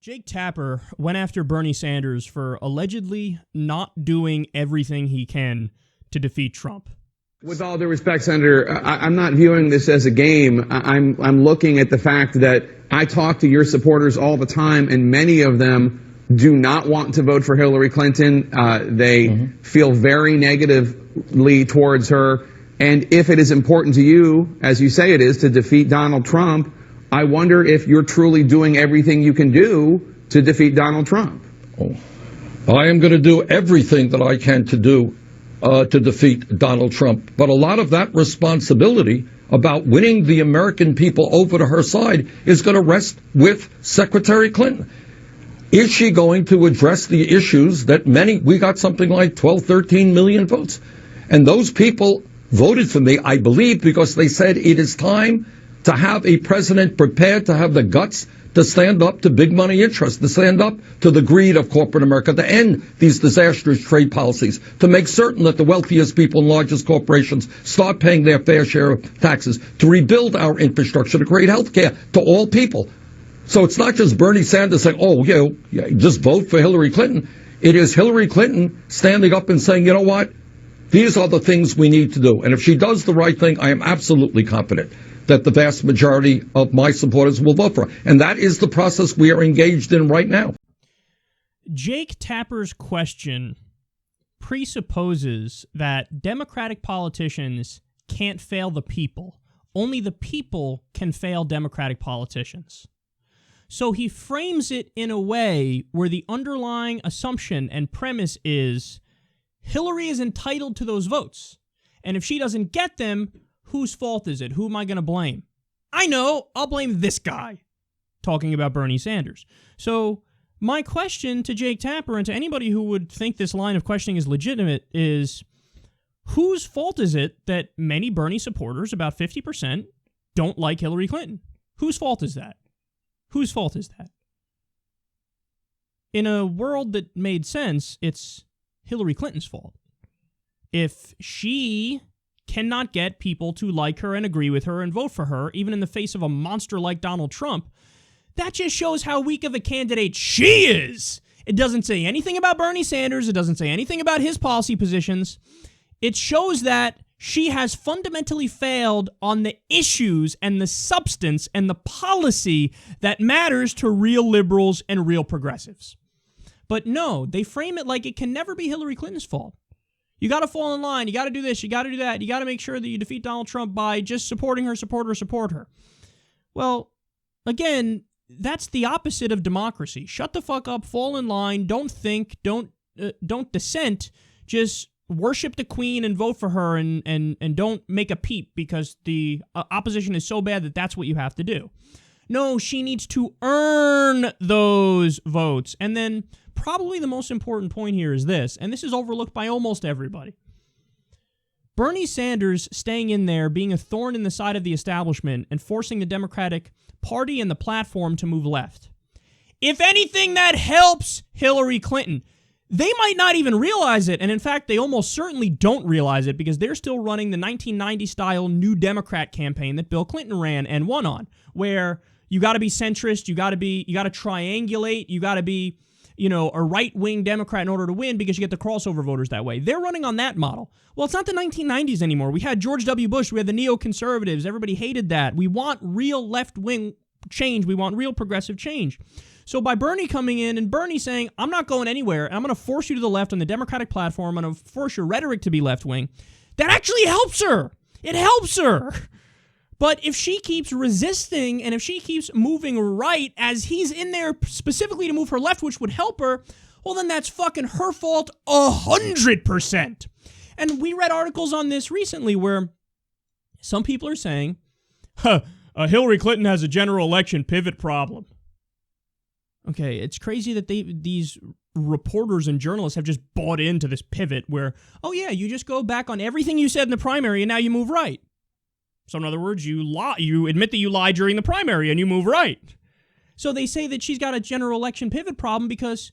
Jake Tapper went after Bernie Sanders for allegedly not doing everything he can to defeat Trump. With all due respect, Senator, I'm not viewing this as a game. I'm looking at the fact that I talk to your supporters all the time, and many of them do not want to vote for Hillary Clinton. They feel very negatively towards her. And if it is important to you, as you say it is, to defeat Donald Trump, I wonder if you're truly doing everything you can do to defeat Donald Trump. I am going to do everything that I can to do to defeat Donald Trump. But a lot of that responsibility about winning the American people over to her side is going to rest with Secretary Clinton. Is she going to address the issues that we got something like 12, 13 million votes. And those people voted for me, I believe, because they said it is time to have a president prepared to have the guts to stand up to big money interests, to stand up to the greed of corporate America, to end these disastrous trade policies, to make certain that the wealthiest people and largest corporations start paying their fair share of taxes, to rebuild our infrastructure, to create health care to all people. So it's not just Bernie Sanders saying, just vote for Hillary Clinton. It is Hillary Clinton standing up and saying, you know what? These are the things we need to do. And if she does the right thing, I am absolutely confident that the vast majority of my supporters will vote for her. And that is the process we are engaged in right now. Jake Tapper's question presupposes that Democratic politicians can't fail the people. Only the people can fail Democratic politicians. So he frames it in a way where the underlying assumption and premise is Hillary is entitled to those votes. And if she doesn't get them, whose fault is it? Who am I going to blame? I know, I'll blame this guy. Talking about Bernie Sanders. So my question to Jake Tapper and to anybody who would think this line of questioning is legitimate is, whose fault is it that many Bernie supporters, about 50%, don't like Hillary Clinton? Whose fault is that? Whose fault is that? In a world that made sense, it's Hillary Clinton's fault. If she cannot get people to like her and agree with her and vote for her, even in the face of a monster like Donald Trump, that just shows how weak of a candidate she is. It doesn't say anything about Bernie Sanders. It doesn't say anything about his policy positions. It shows that she has fundamentally failed on the issues and the substance and the policy that matters to real liberals and real progressives. But no, they frame it like it can never be Hillary Clinton's fault. You got to fall in line. You got to do this. You got to do that. You got to make sure that you defeat Donald Trump by just supporting her, support her. Well, again, that's the opposite of democracy. Shut the fuck up, fall in line, don't think, don't dissent, just worship the queen and vote for her and don't make a peep because the opposition is so bad that that's what you have to do. No, she needs to earn those votes. And then probably the most important point here is this, and this is overlooked by almost everybody. Bernie Sanders staying in there, being a thorn in the side of the establishment and forcing the Democratic Party and the platform to move left. If anything, that helps Hillary Clinton. They might not even realize it, and in fact, they almost certainly don't realize it because they're still running the 1990-style New Democrat campaign that Bill Clinton ran and won on, where you got to be centrist, you got to triangulate, you got to be, a right-wing Democrat in order to win because you get the crossover voters that way. They're running on that model. Well, it's not the 1990s anymore. We had George W. Bush. We had the neoconservatives. Everybody hated that. We want real left-wing change. We want real progressive change. So by Bernie coming in and Bernie saying, I'm not going anywhere, and I'm going to force you to the left on the Democratic platform, I'm going to force your rhetoric to be left-wing, that actually helps her. It helps her. But if she keeps resisting and if she keeps moving right as he's in there specifically to move her left, which would help her, well, then that's fucking her fault 100%. And we read articles on this recently where some people are saying, Hillary Clinton has a general election pivot problem. Okay, it's crazy that these reporters and journalists have just bought into this pivot where, oh yeah, you just go back on everything you said in the primary and now you move right. So in other words, you lie. You admit that you lied during the primary and you move right. So they say that she's got a general election pivot problem because,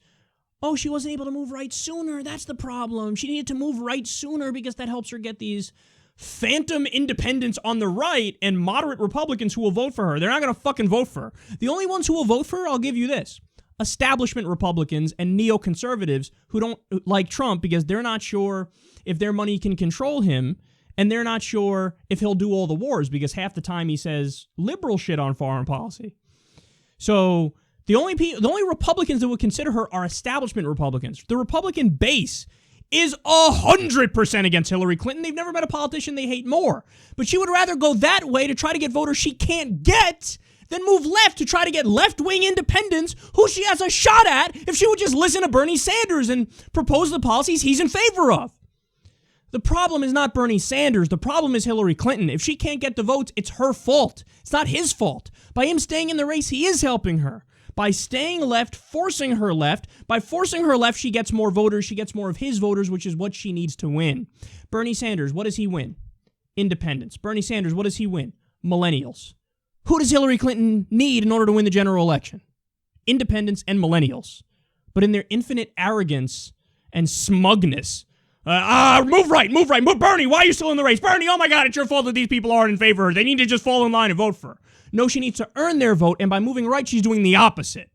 she wasn't able to move right sooner. That's the problem. She needed to move right sooner because that helps her get these phantom independents on the right and moderate Republicans who will vote for her. They're not going to fucking vote for her. The only ones who will vote for her, I'll give you this. establishment Republicans and neoconservatives who don't like Trump because they're not sure if their money can control him, and they're not sure if he'll do all the wars because half the time he says liberal shit on foreign policy. So the only Republicans that would consider her are establishment Republicans. The Republican base is 100% against Hillary Clinton. They've never met a politician they hate more. But she would rather go that way to try to get voters she can't get than move left to try to get left-wing independents who she has a shot at if she would just listen to Bernie Sanders and propose the policies he's in favor of. The problem is not Bernie Sanders. The problem is Hillary Clinton. If she can't get the votes, it's her fault. It's not his fault. By him staying in the race, he is helping her. By staying left, forcing her left. By forcing her left, she gets more voters. She gets more of his voters, which is what she needs to win. Bernie Sanders, what does he win? Independents. Bernie Sanders, what does he win? Millennials. Who does Hillary Clinton need in order to win the general election? Independents and millennials. But in their infinite arrogance and smugness, move right. Bernie, why are you still in the race? Bernie, oh my God, it's your fault that these people aren't in favor of her. They need to just fall in line and vote for her. No, she needs to earn their vote, and by moving right, she's doing the opposite.